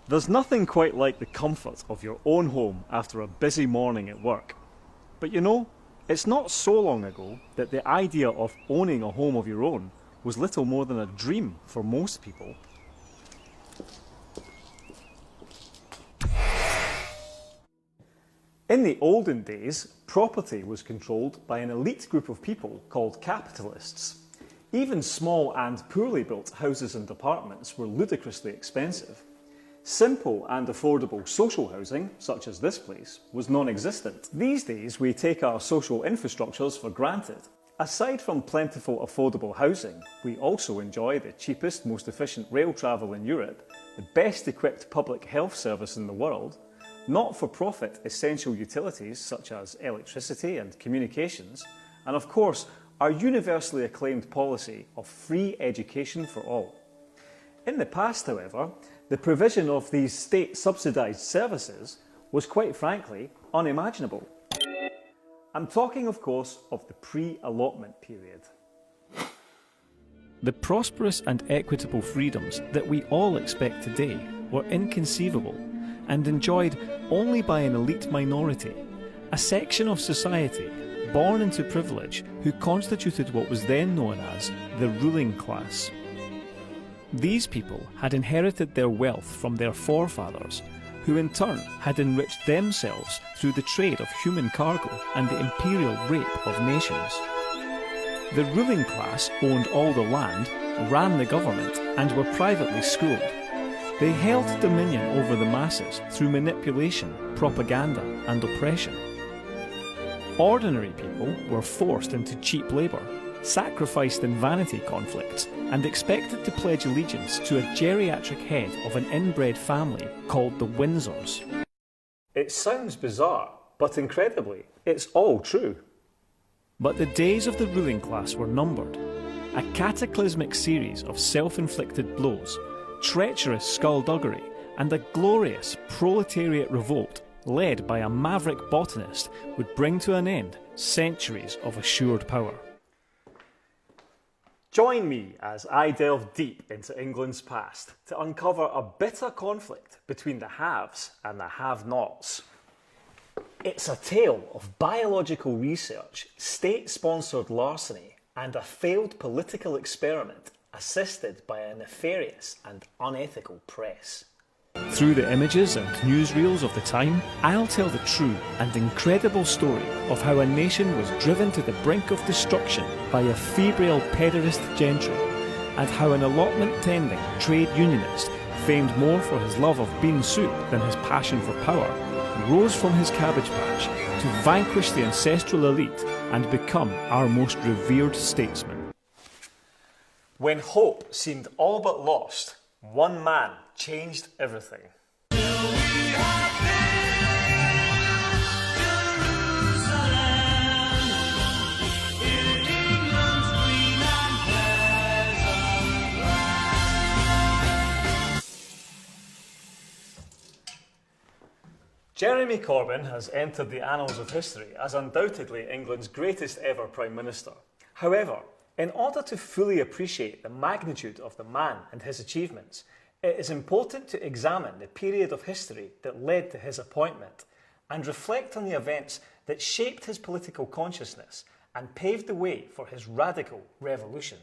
There's nothing quite like the comfort of your own home after a busy morning at work. But you know, it's not so long ago that the idea of owning a home of your own was little more than a dream for most people. In the olden days, property was controlled by an elite group of people called capitalists. Even small and poorly built houses and apartments were ludicrously expensive. Simple and affordable social housing, such as this place, was non-existent. These days we take our social infrastructures for granted. Aside from plentiful affordable housing, we also enjoy the cheapest, most efficient rail travel in Europe, the best equipped public health service in the world, not-for-profit essential utilities such as electricity and communications, and of course our universally acclaimed policy of free education for all. In the past, however, the provision of these state-subsidised services was quite frankly unimaginable. I'm talking, of course, of the pre-allotment period. The prosperous and equitable freedoms that we all expect today were inconceivable and enjoyed only by an elite minority, a section of society born into privilege who constituted what was then known as the ruling class. These people had inherited their wealth from their forefathers, who in turn had enriched themselves through the trade of human cargo and the imperial rape of nations. The ruling class owned all the land, ran the government, and were privately schooled. They held dominion over the masses through manipulation, propaganda, and oppression. Ordinary people were forced into cheap labour, sacrificed in vanity conflicts, and expected to pledge allegiance to a geriatric head of an inbred family called the Windsors. It sounds bizarre, but incredibly, it's all true. But the days of the ruling class were numbered. A cataclysmic series of self-inflicted blows, treacherous skullduggery, and a glorious proletariat revolt led by a maverick botanist would bring to an end centuries of assured power. Join me as I delve deep into England's past to uncover a bitter conflict between the haves and the have-nots. It's a tale of biological research, state-sponsored larceny, and a failed political experiment assisted by a nefarious and unethical press. Through the images and newsreels of the time, I'll tell the true and incredible story of how a nation was driven to the brink of destruction by a febrile pederast gentry, and how an allotment-tending trade unionist, famed more for his love of bean soup than his passion for power, rose from his cabbage patch to vanquish the ancestral elite and become our most revered statesman. When hope seemed all but lost, one man changed everything. Jeremy Corbyn has entered the annals of history as undoubtedly England's greatest ever Prime Minister. However, in order to fully appreciate the magnitude of the man and his achievements, it is important to examine the period of history that led to his appointment and reflect on the events that shaped his political consciousness and paved the way for his radical revolution.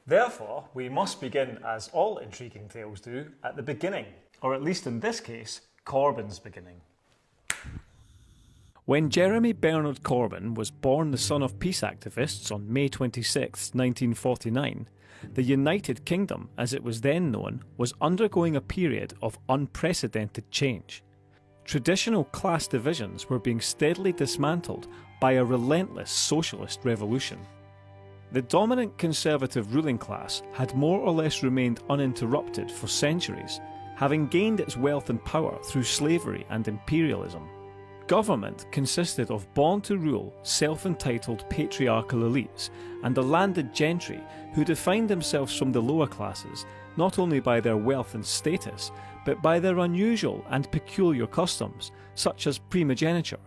Therefore, we must begin, as all intriguing tales do, at the beginning, or at least in this case, Corbyn's beginning. When Jeremy Bernard Corbyn was born the son of peace activists on May 26, 1949, the United Kingdom, as it was then known, was undergoing a period of unprecedented change. Traditional class divisions were being steadily dismantled by a relentless socialist revolution. The dominant conservative ruling class had more or less remained uninterrupted for centuries, having gained its wealth and power through slavery and imperialism. Government consisted of born-to-rule, self-entitled patriarchal elites and a landed gentry who defined themselves from the lower classes not only by their wealth and status, but by their unusual and peculiar customs, such as primogeniture,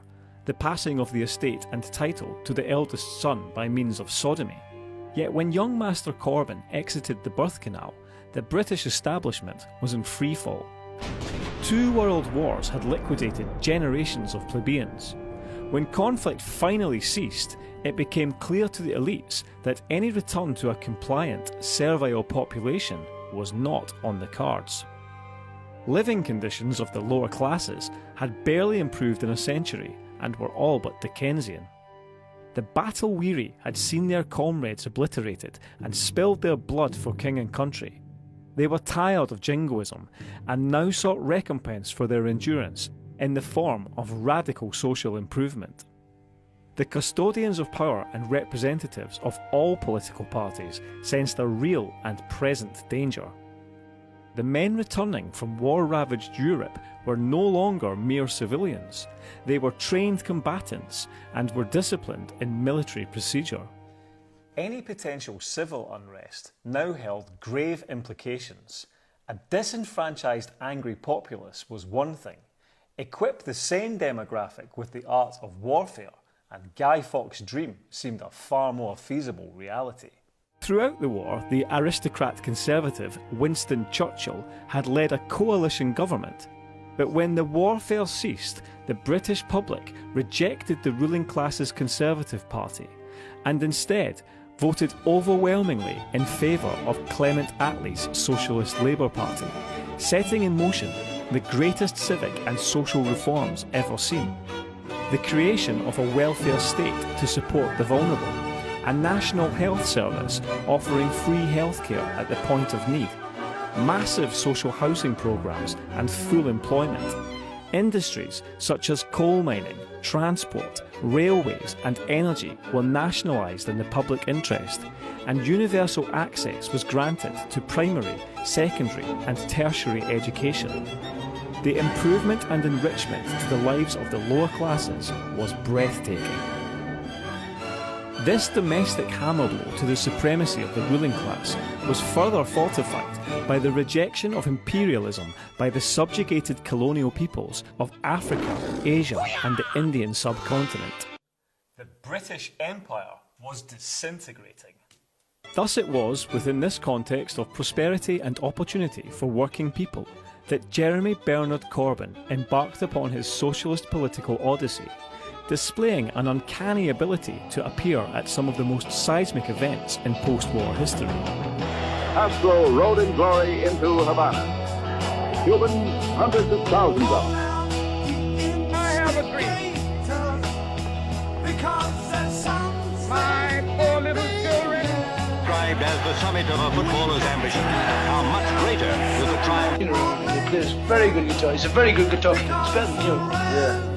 the passing of the estate and title to the eldest son by means of sodomy. Yet when young Master Corbyn exited the birth canal, the British establishment was in freefall. 2 world wars had liquidated generations of plebeians. When conflict finally ceased, it became clear to the elites that any return to a compliant, servile population was not on the cards. Living conditions of the lower classes had barely improved in a century and were all but Dickensian. The battle-weary had seen their comrades obliterated and spilled their blood for king and country. They were tired of jingoism and now sought recompense for their endurance in the form of radical social improvement. The custodians of power and representatives of all political parties sensed a real and present danger. The men returning from war-ravaged Europe were no longer mere civilians. They were trained combatants and were disciplined in military procedure. Any potential civil unrest now held grave implications. A disenfranchised angry populace was one thing. Equip the same demographic with the art of warfare, and Guy Fawkes' dream seemed a far more feasible reality. Throughout the war, the aristocrat conservative Winston Churchill had led a coalition government. But when the warfare ceased, the British public rejected the ruling class's Conservative Party and instead voted overwhelmingly in favour of Clement Attlee's Socialist Labour Party, setting in motion the greatest civic and social reforms ever seen. The creation of a welfare state to support the vulnerable, a national health service offering free healthcare at the point of need, massive social housing programmes and full employment, industries such as coal mining, transport, railways and energy were nationalised in the public interest, and universal access was granted to primary, secondary and tertiary education. The improvement and enrichment to the lives of the lower classes was breathtaking. This domestic hammer blow to the supremacy of the ruling class was further fortified by the rejection of imperialism by the subjugated colonial peoples of Africa, Asia and the Indian subcontinent. The British Empire was disintegrating. Thus it was within this context of prosperity and opportunity for working people that Jeremy Bernard Corbyn embarked upon his socialist political odyssey, displaying an uncanny ability to appear at some of the most seismic events in post-war history. Castro rode in glory into Havana. Cubans, hundreds of thousands of them. I have a dream. My poor little children. Described as the summit of a footballer's ambition. How much greater was the triumph. He plays very good guitar. He's a very good guitar player. It's better than you. Yeah.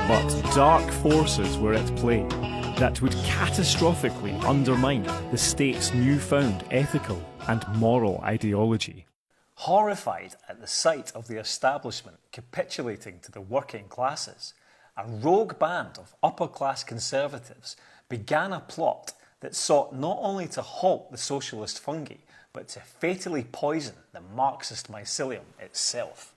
But dark forces were at play that would catastrophically undermine the state's newfound ethical and moral ideology. Horrified at the sight of the establishment capitulating to the working classes, a rogue band of upper-class conservatives began a plot that sought not only to halt the socialist fungi, but to fatally poison the Marxist mycelium itself.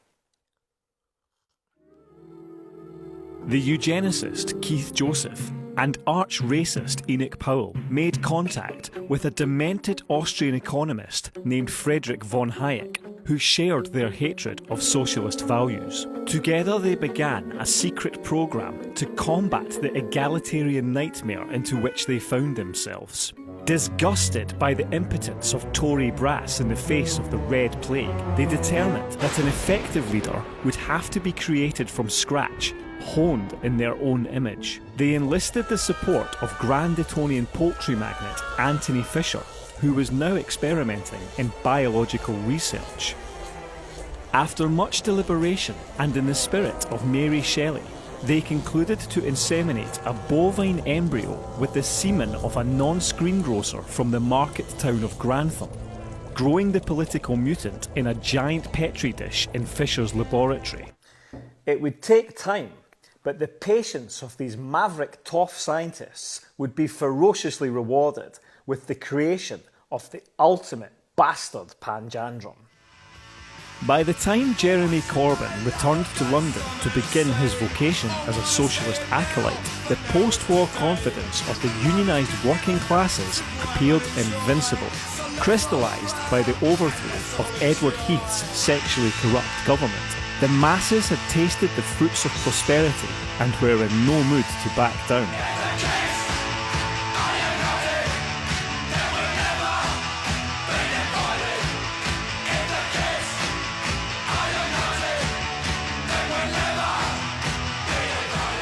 The eugenicist Keith Joseph and arch-racist Enoch Powell made contact with a demented Austrian economist named Friedrich von Hayek, who shared their hatred of socialist values. Together they began a secret programme to combat the egalitarian nightmare into which they found themselves. Disgusted by the impotence of Tory brass in the face of the Red Plague, they determined that an effective leader would have to be created from scratch, honed in their own image. They enlisted the support of Grand Etonian poultry magnate Anthony Fisher, who was now experimenting in biological research. After much deliberation and in the spirit of Mary Shelley, they concluded to inseminate a bovine embryo with the semen of a non-screengrocer from the market town of Grantham, growing the political mutant in a giant petri dish in Fisher's laboratory. It would take time, but the patience of these maverick toff scientists would be ferociously rewarded with the creation of the ultimate bastard panjandrum. By the time Jeremy Corbyn returned to London to begin his vocation as a socialist acolyte, the post-war confidence of the unionised working classes appeared invincible, crystallised by the overthrow of Edward Heath's sexually corrupt government. The masses had tasted the fruits of prosperity and were in no mood to back down.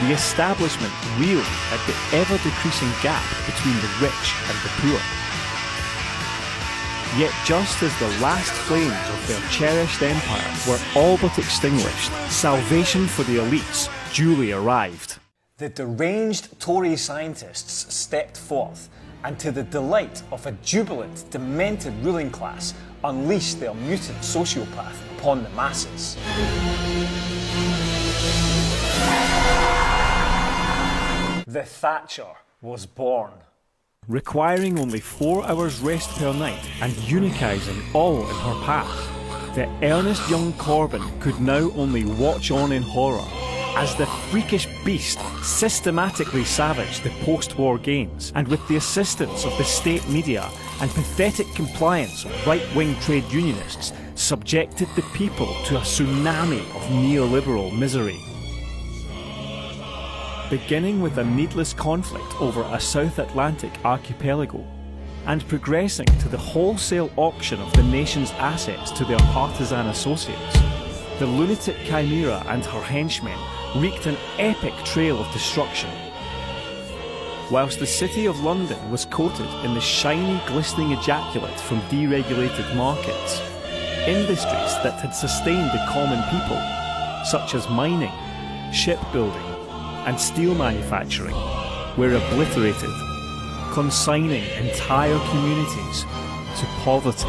The establishment reeled at the ever-decreasing gap between the rich and the poor. Yet just as the last flames of their cherished empire were all but extinguished, salvation for the elites duly arrived. The deranged Tory scientists stepped forth and, to the delight of a jubilant, demented ruling class, unleashed their mutant sociopath upon the masses. The Thatcher was born. Requiring only 4 hours rest per night and unicising all in her path, the earnest young Corbyn could now only watch on in horror as the freakish beast systematically savaged the post-war gains, and with the assistance of the state media and pathetic compliance of right-wing trade unionists, subjected the people to a tsunami of neoliberal misery. Beginning with a needless conflict over a South Atlantic archipelago, and progressing to the wholesale auction of the nation's assets to their partisan associates, the lunatic Chimera and her henchmen wreaked an epic trail of destruction. Whilst the City of London was coated in the shiny, glistening ejaculate from deregulated markets, industries that had sustained the common people, such as mining, shipbuilding, and steel manufacturing, were obliterated, consigning entire communities to poverty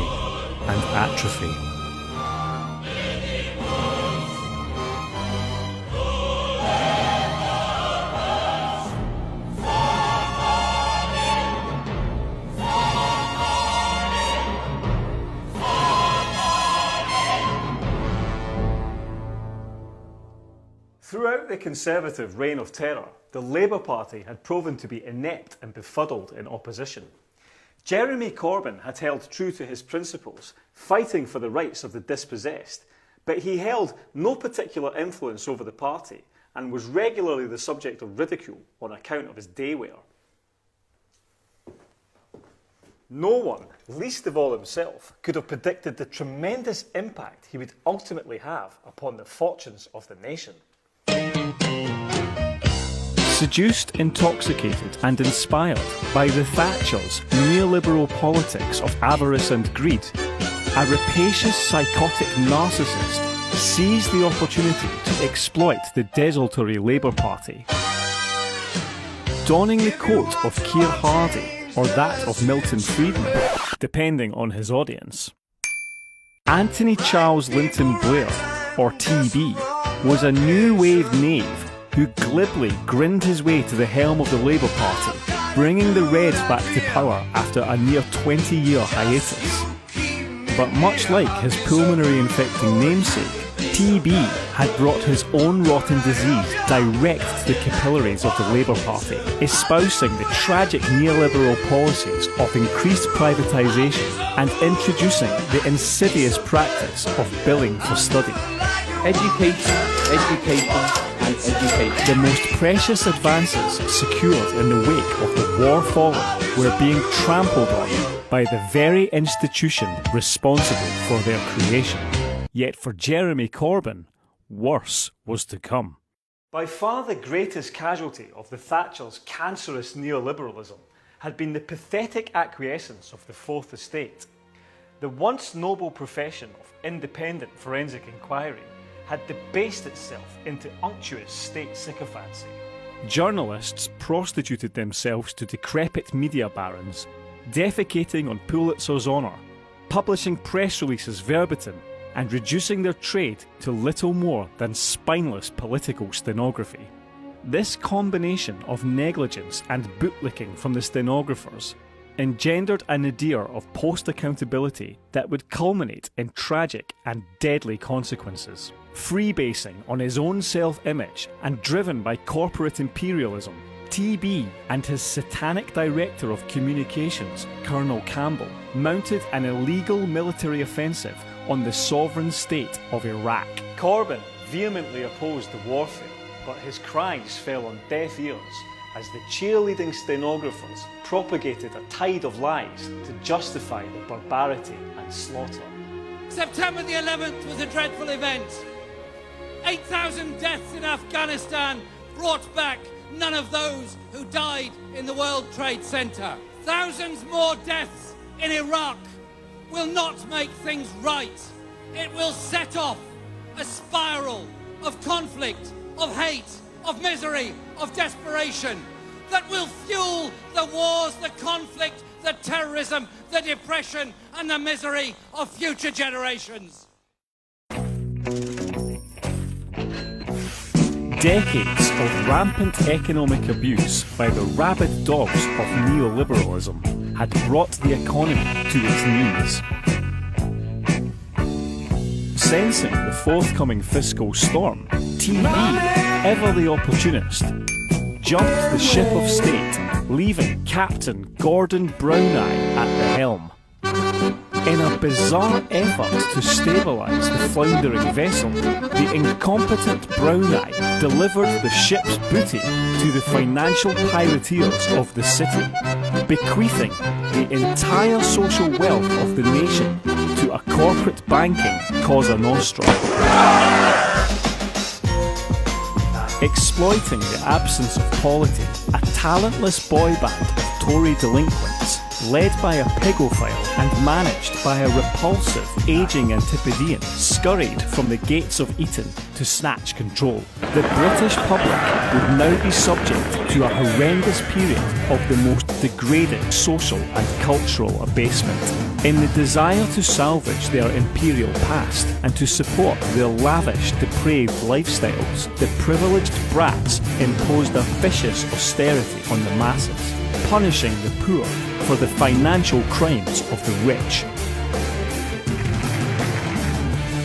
and atrophy. Throughout the Conservative reign of terror, the Labour Party had proven to be inept and befuddled in opposition. Jeremy Corbyn had held true to his principles, fighting for the rights of the dispossessed, but he held no particular influence over the party and was regularly the subject of ridicule on account of his day wear. No one, least of all himself, could have predicted the tremendous impact he would ultimately have upon the fortunes of the nation. Seduced, intoxicated and inspired by the Thatcher's neoliberal politics of avarice and greed, a rapacious psychotic narcissist seized the opportunity to exploit the desultory Labour Party. Donning the coat of Keir Hardie or that of Milton Friedman, depending on his audience, Anthony Charles Linton Blair, or TB, was a new wave knave who glibly grinned his way to the helm of the Labour Party, bringing the Reds back to power after a near 20-year hiatus. But much like his pulmonary infecting namesake, TB had brought his own rotten disease direct to the capillaries of the Labour Party, espousing the tragic neoliberal policies of increased privatisation and introducing the insidious practice of billing for study. Education, education, and education. The most precious advances secured in the wake of the war fallen were being trampled on by the very institution responsible for their creation. Yet for Jeremy Corbyn, worse was to come. By far the greatest casualty of the Thatcher's cancerous neoliberalism had been the pathetic acquiescence of the Fourth Estate. The once noble profession of independent forensic inquiry had debased itself into unctuous state sycophancy. Journalists prostituted themselves to decrepit media barons, defecating on Pulitzer's honour, publishing press releases verbatim, and reducing their trade to little more than spineless political stenography. This combination of negligence and bootlicking from the stenographers engendered a nadir of post-accountability that would culminate in tragic and deadly consequences. Freebasing on his own self-image and driven by corporate imperialism, TB and his satanic director of communications, Colonel Campbell, mounted an illegal military offensive on the sovereign state of Iraq. Corbyn vehemently opposed the warfare, but his cries fell on deaf ears as the cheerleading stenographers propagated a tide of lies to justify the barbarity and slaughter. September the 11th was a dreadful event. 8,000 deaths in Afghanistan brought back none of those who died in the World Trade Center. Thousands more deaths in Iraq will not make things right. It will set off a spiral of conflict, of hate, of misery, of desperation that will fuel the wars, the conflict, the terrorism, the depression and the misery of future generations. Decades of rampant economic abuse by the rabid dogs of neoliberalism had brought the economy to its knees. Sensing the forthcoming fiscal storm, TB, ever the opportunist, jumped the ship of state, leaving Captain Gordon Browneye at the helm. In a bizarre effort to stabilise the floundering vessel, the incompetent Browneye delivered the ship's booty to the financial pirateers of the city, bequeathing the entire social wealth of the nation to a corporate banking Cosa Nostra. Exploiting the absence of polity, a talentless boy band of Tory delinquents, led by a pegophile and managed by a repulsive, ageing Antipodean, scurried from the gates of Eton to snatch control. The British public would now be subject to a horrendous period of the most degrading social and cultural abasement. In the desire to salvage their imperial past and to support their lavish, depraved lifestyles, the privileged brats imposed a vicious austerity on the masses, punishing the poor for the financial crimes of the rich.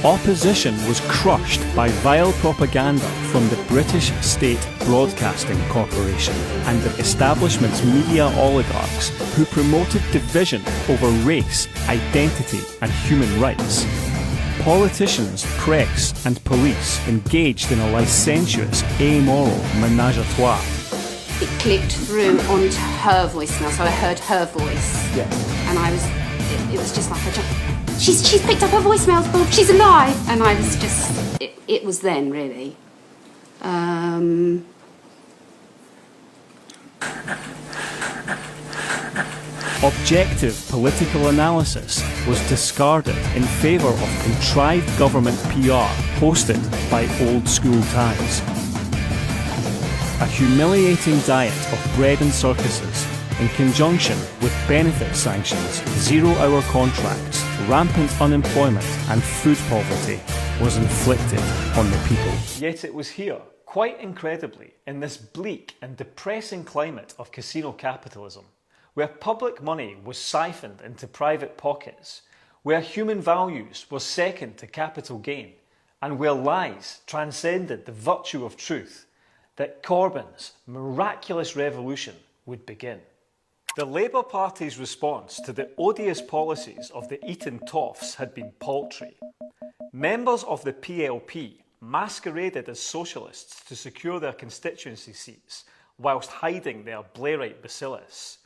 Opposition was crushed by vile propaganda from the British State Broadcasting Corporation and the establishment's media oligarchs who promoted division over race, identity and human rights. Politicians, press and police engaged in a licentious, amoral menage a trois. It clicked through onto her voicemail, so I heard her voice. Yes. And it was just like, she's picked up her voicemails, Bob, she's alive! And I was just, it was then, really. Objective political analysis was discarded in favour of contrived government PR hosted by old school ties. A humiliating diet of bread and circuses, in conjunction with benefit sanctions, zero-hour contracts, rampant unemployment and food poverty, was inflicted on the people. Yet it was here, quite incredibly, in this bleak and depressing climate of casino capitalism, where public money was siphoned into private pockets, where human values were second to capital gain, and where lies transcended the virtue of truth, that Corbyn's miraculous revolution would begin. The Labour Party's response to the odious policies of the Eton toffs had been paltry. Members of the PLP masqueraded as socialists to secure their constituency seats whilst hiding their Blairite bacillus.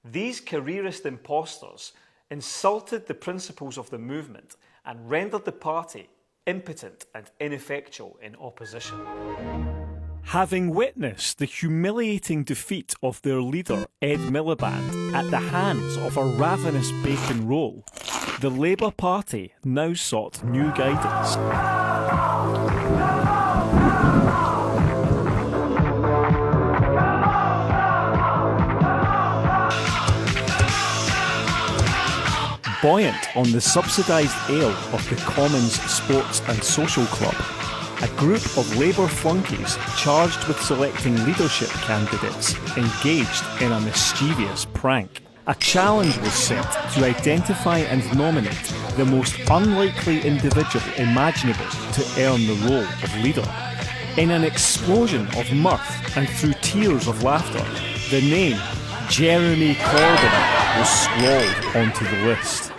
These careerist impostors insulted the principles of the movement and rendered the party impotent and ineffectual in opposition. Having witnessed the humiliating defeat of their leader, Ed Miliband, at the hands of a ravenous bacon roll, the Labour Party now sought new guidance. Buoyant on the subsidised ale of the Commons Sports and Social Club, a group of Labour flunkies charged with selecting leadership candidates engaged in a mischievous prank. a challenge was set to identify and nominate the most unlikely individual imaginable to earn the role of leader. In an explosion of mirth and through tears of laughter, the name Jeremy Corbyn was scrawled onto the list.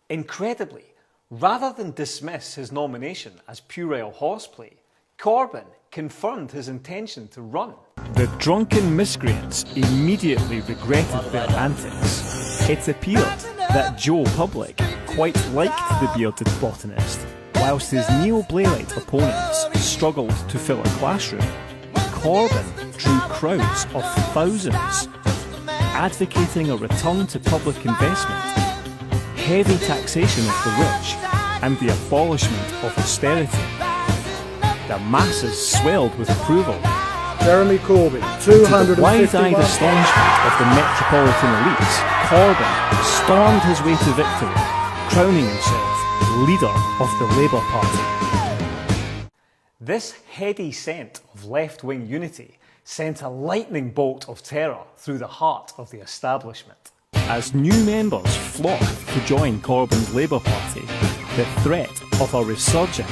Incredibly, rather than dismiss his nomination as puerile horseplay, Corbyn confirmed his intention to run. The drunken miscreants immediately regretted their antics. It appeared that Joe Public quite liked the bearded botanist, whilst his neo-Blairite opponents struggled to fill a classroom. Corbyn drew crowds of thousands, advocating a return to public investment, heavy taxation of the rich, and the abolishment of austerity. The masses swelled with approval. Jeremy Corbyn, To the 251. wide-eyed astonishment of the metropolitan elites, Corbyn stormed his way to victory, crowning himself leader of the Labour Party. This heady scent of left-wing unity sent a lightning bolt of terror through the heart of the establishment. As new members flocked to join Corbyn's Labour Party, the threat of a resurgent,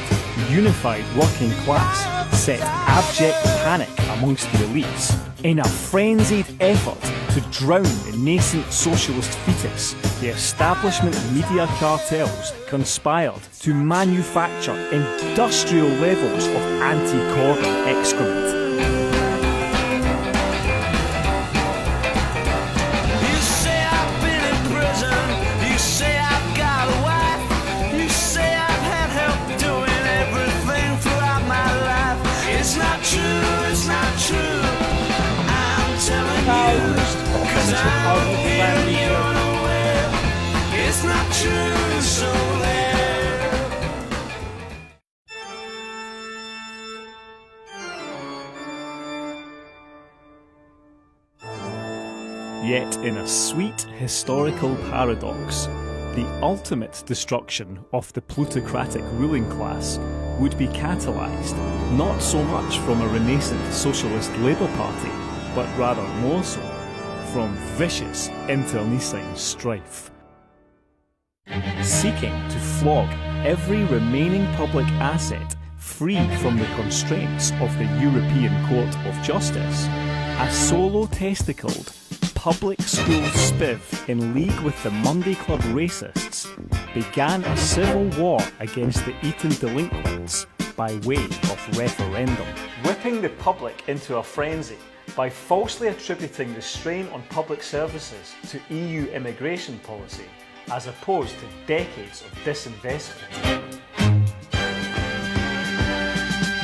unified working class set abject panic amongst the elites. In a frenzied effort to drown the nascent socialist fetus, the establishment media cartels conspired to manufacture industrial levels of anti-Corbyn excrement. Yet in a sweet historical paradox, the ultimate destruction of the plutocratic ruling class would be catalysed not so much from a renascent socialist Labour Party, but rather more so from vicious internecine strife. Seeking to flog every remaining public asset free from the constraints of the European Court of Justice, a solo-testicled public school spiv in league with the Monday Club racists began a civil war against the Eton delinquents by way of referendum, whipping the public into a frenzy by falsely attributing the strain on public services to EU immigration policy as opposed to decades of disinvestment.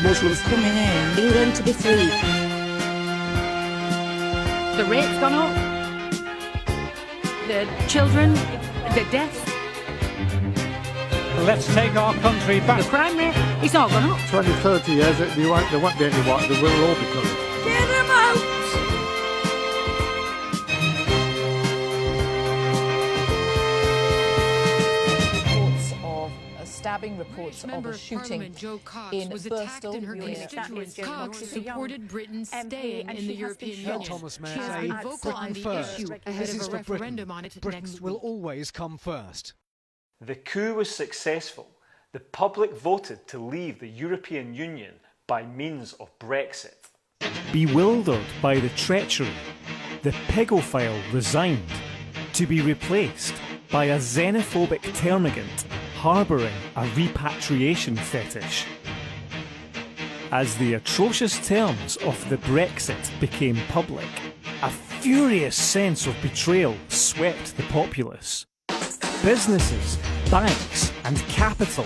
Muslims coming in. England to be free. The rate's gone up. The children, the deaths. Let's take our country back. The crime rate, it's all gone up. 20, 30 years, there won't be any what, they will all be coming. Get them out! Stabbing, reports of a shooting in was Bristol. in her constituents. Cox supported Britain staying in the European Union. Thomas may say Britain first. This is for Britain. Britain will always come first. The coup was successful. The public voted to leave the European Union by means of Brexit. Bewildered by the treachery, the pegophile resigned, to be replaced by a xenophobic termagant harbouring a repatriation fetish. As the atrocious terms of the Brexit became public, a furious sense of betrayal swept the populace. Businesses, banks and capital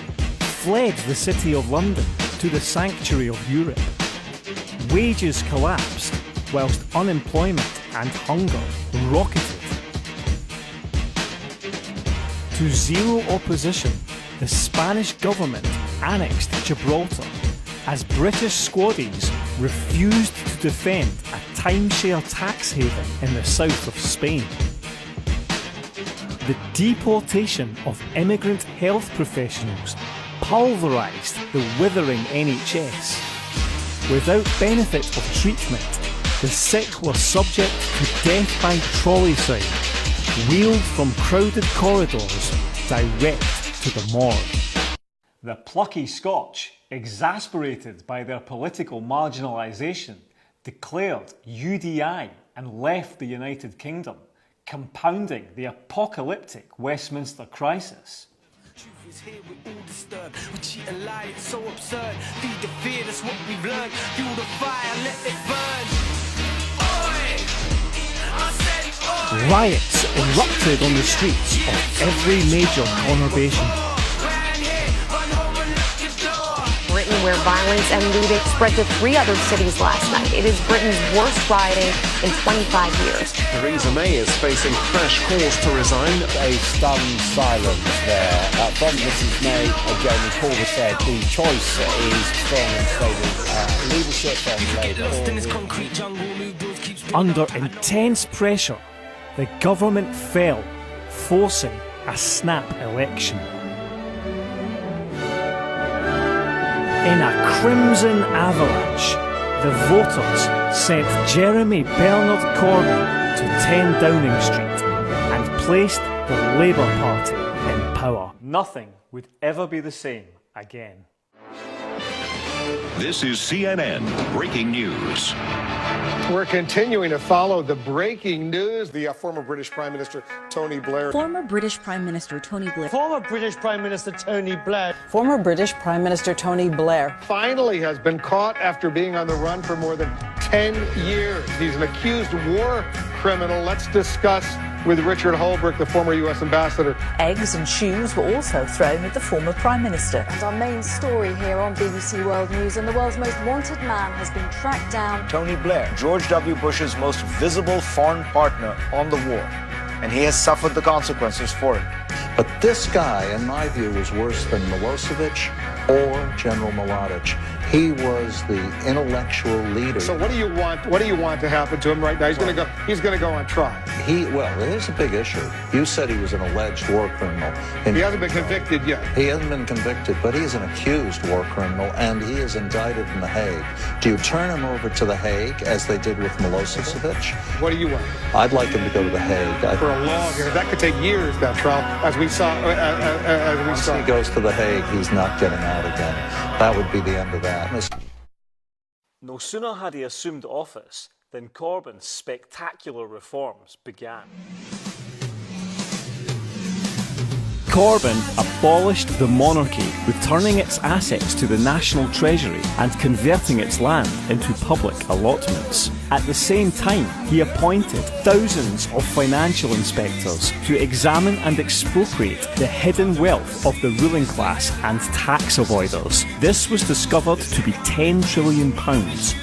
fled the City of London to the sanctuary of Europe. Wages collapsed, whilst unemployment and hunger rocketed. To zero opposition, the Spanish government annexed Gibraltar as British squaddies refused to defend a timeshare tax haven in the south of Spain. The deportation of immigrant health professionals pulverised the withering NHS. Without benefit of treatment, the sick were subject to death by trolley side, wheeled from crowded corridors direct to the morgue. The plucky Scotch, exasperated by their political marginalisation, declared UDI and left the United Kingdom, compounding the apocalyptic Westminster crisis. Riots erupted on the streets of every major conurbation. Britain, where violence and looting spread to 3 other cities last night. It is Britain's worst rioting in 25 years. Theresa May is facing fresh calls to resign. A stunned silence there from Mrs May. Jeremy Corbyn said the choice is strong and stable. Leadership from Labour. Under intense pressure, the government fell, forcing a snap election. In a crimson avalanche, the voters sent Jeremy Bernard Corbyn to 10 Downing Street and placed the Labour Party in power. Nothing would ever be the same again. This is CNN Breaking News. We're continuing to follow the breaking news. The former British Prime Minister Tony Blair. Former British Prime Minister Tony Blair. Former British Prime Minister Tony Blair. Former British Prime Minister Tony Blair. Finally has been caught after being on the run for more than 10 years. He's an accused war criminal. Let's discuss with Richard Holbrooke, the former U.S. ambassador. Eggs and shoes were also thrown at the former Prime Minister. And our main story here on BBC World News, and the world's most wanted man has been tracked down. Tony Blair, George W. Bush's most visible foreign partner on the war, and he has suffered the consequences for it. But this guy, in my view, was worse than Milosevic or General Mladic. He was the intellectual leader. So what do you want? What do you want to happen to him right now? He's going to go on trial. Well, it is a big issue. You said he was an alleged war criminal. He hasn't been convicted yet. He hasn't been convicted, but he's an accused war criminal, and he is indicted in The Hague. Do you turn him over to The Hague, as they did with Milosevic? What do you want? I'd like him to go to The Hague. For a long time. That could take years, that trial, as we saw. Once he goes to The Hague, he's not getting out again. That would be the end of that. No sooner had he assumed office than Corbyn's spectacular reforms began. Corbyn abolished the monarchy, returning its assets to the National Treasury and converting its land into public allotments. At the same time, he appointed thousands of financial inspectors to examine and expropriate the hidden wealth of the ruling class and tax avoiders. This was discovered to be £10 trillion,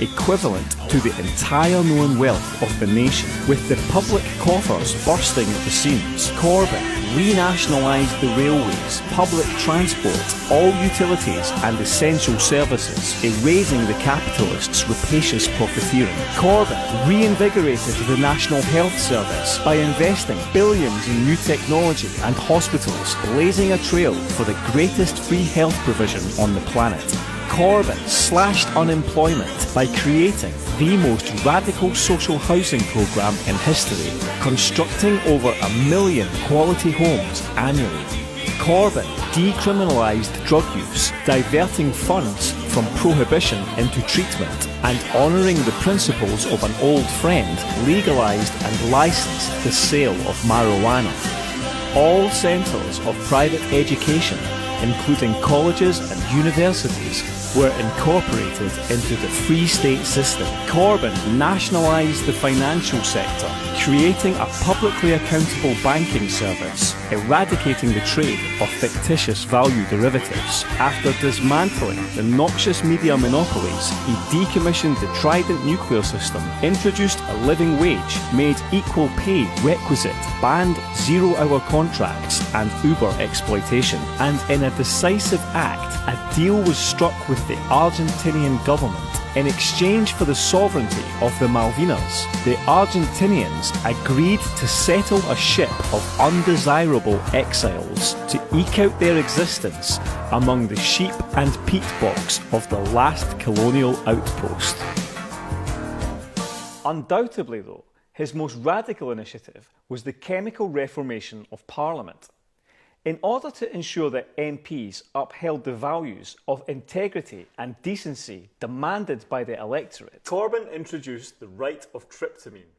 equivalent to the entire known wealth of the nation. With the public coffers bursting at the seams, Corbyn renationalised the railways, public transport, all utilities and essential services, erasing the capitalists' rapacious profiteering. Corbyn reinvigorated the National Health Service by investing billions in new technology and hospitals, blazing a trail for the greatest free health provision on the planet. Corbyn slashed unemployment by creating the most radical social housing programme in history, constructing over 1 million quality homes annually. Corbyn decriminalised drug use, diverting funds from prohibition into treatment, and honouring the principles of an old friend, legalised and licensed the sale of marijuana. All centres of private education, including colleges and universities, were incorporated into the Free State system. Corbyn nationalised the financial sector, creating a publicly accountable banking service, eradicating the trade of fictitious value derivatives. After dismantling the noxious media monopolies, he decommissioned the Trident nuclear system, introduced a living wage, made equal pay requisite, banned zero-hour contracts and Uber exploitation, and in a decisive act, a deal was struck with the Argentinian government. In exchange for the sovereignty of the Malvinas, the Argentinians agreed to settle a ship of undesirable exiles to eke out their existence among the sheep and peat bogs of the last colonial outpost. Undoubtedly, though, His most radical initiative was the chemical reformation of Parliament. In order to ensure that MPs upheld the values of integrity and decency demanded by the electorate, Corbyn introduced the right of tryptamine.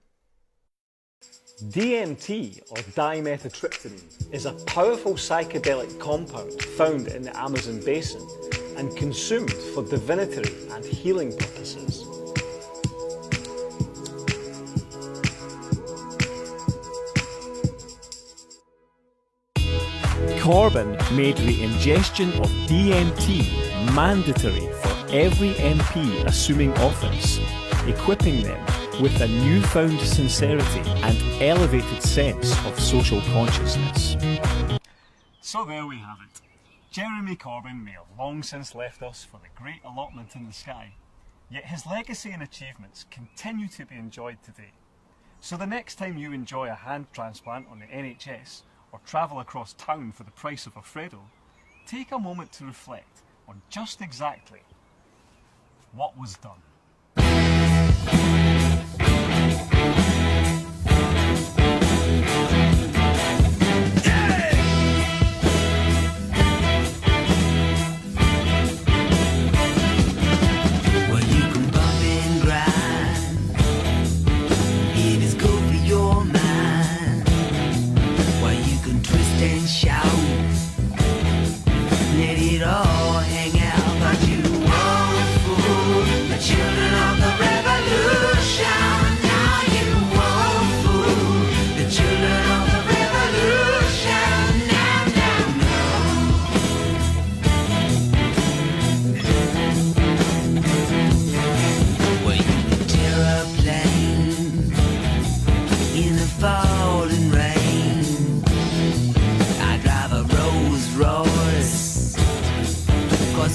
DMT, or dimethyltryptamine, is a powerful psychedelic compound found in the Amazon basin and consumed for divinatory and healing purposes. Corbyn made the ingestion of DMT mandatory for every MP assuming office, equipping them with a newfound sincerity and elevated sense of social consciousness. So there we have it. Jeremy Corbyn may have long since left us for the great allotment in the sky, yet his legacy and achievements continue to be enjoyed today. So the next time you enjoy a hand transplant on the NHS, or travel across town for the price of a Freddo, take a moment to reflect on just exactly what was done.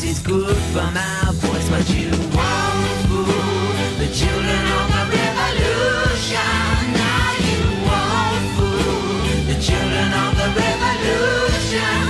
It's good for my voice, but you won't fool the children of the revolution. Now you won't fool the children of the revolution.